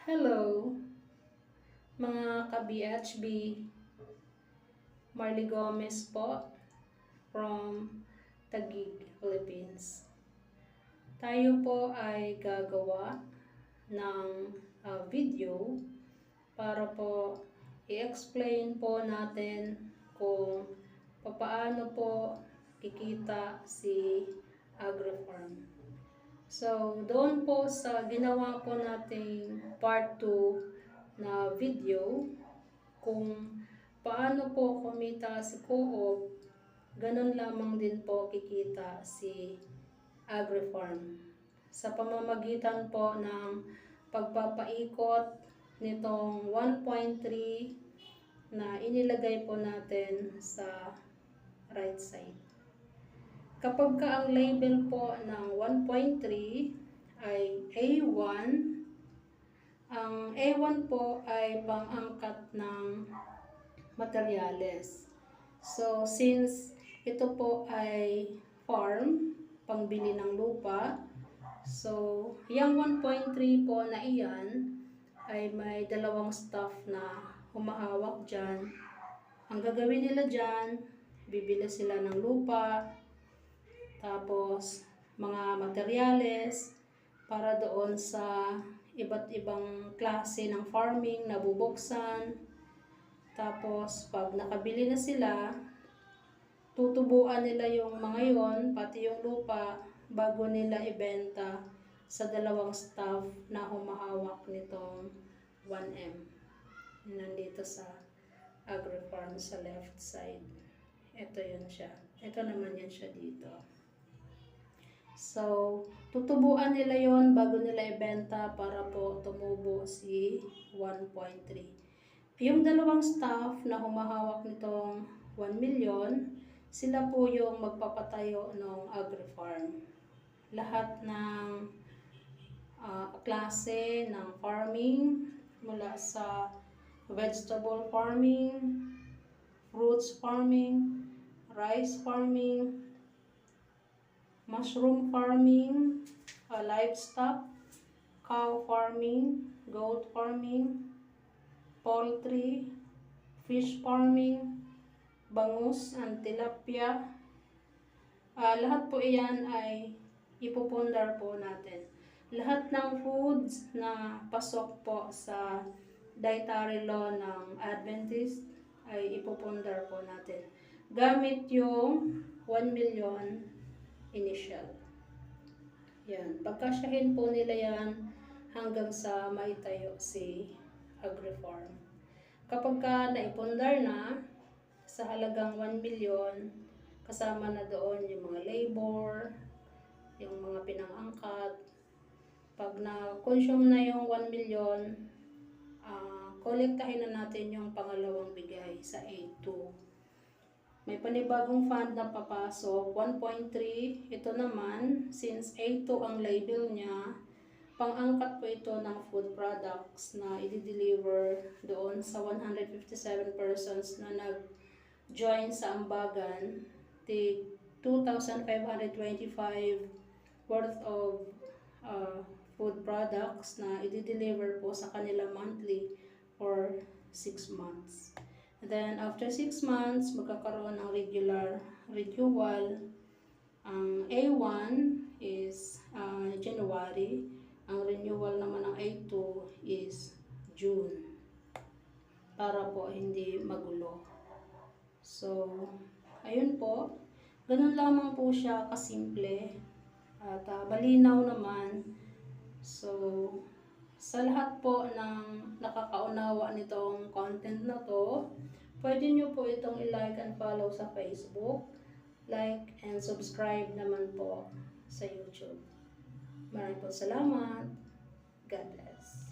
Hello, mga ka-BHB. Marley Gomez po from Taguig, Philippines. Tayo po ay gagawa ng video para po i-explain po natin kung paano po kikita si AgriFarm. So, doon po sa ginawa po nating part 2 na video, kung paano po kumita si Co-op, ganun lamang din po kikita si AgriFarm. Sa pamamagitan po ng pagpapaikot nitong 1.3 na inilagay po natin sa right side. Kapag ka ang label po ng 1.3 ay A1, ang A1 po ay pang-angkat ng materyales. So, since ito po ay farm, pangbili ng lupa, so, yung 1.3 po na iyan ay may dalawang staff na humahawak dyan. Ang gagawin nila dyan, bibili sila ng lupa, tapos mga materyales para doon sa iba't ibang klase ng farming na bubuksan. Tapos pag nakabili na sila, tutubuan nila yung mga yon, pati yung lupa, bago nila ibenta sa dalawang staff na humahawak nitong 1M. Nandito sa AgriFarm sa left side. Ito yun siya. Ito naman yan siya dito. So, tutubuan nila yon bago nila ibenta para po tumubo si 1.3. Yung dalawang staff na humahawak nitong 1 million, sila po yung magpapatayo ng AgriFarm. Lahat ng klase ng farming, mula sa vegetable farming, fruits farming, rice farming, mushroom farming, livestock, cow farming, goat farming, poultry, fish farming, bangus and tilapia. Lahat po iyan ay ipupundar po natin. Lahat ng foods na pasok po sa dietary law ng Adventist ay ipupundar po natin gamit yung 1 million initial. Yan. Pagkasyahin po nila yan hanggang sa maitayo si AgriFarm. Kapag ka naipundar na sa halagang 1 million, kasama na doon yung mga labor, yung mga pinang-angkat. Pag na-consume na yung 1 million, kolektahin na natin yung pangalawang bigay sa A2. May panibagong fund na papasok, 1.3. Ito naman, since A2 ang label niya, pang-angkat po ito ng food products na i-deliver doon sa 157 persons na nag-join sa ambagan. The 2,525 worth of food products na i-deliver po sa kanila monthly for 6 months. And then, after 6 months, magkakaroon ng regular renewal. Ang A1 is January. Ang renewal naman ng A2 is June. Para po hindi magulo. So, ayun po. Ganun lamang po siya kasimple. At malinaw naman. So, sa lahat po ng nakakaunawa nitong content na to, pwede nyo po itong i-like and follow sa Facebook, like and subscribe naman po sa YouTube. Maraming po salamat. God bless.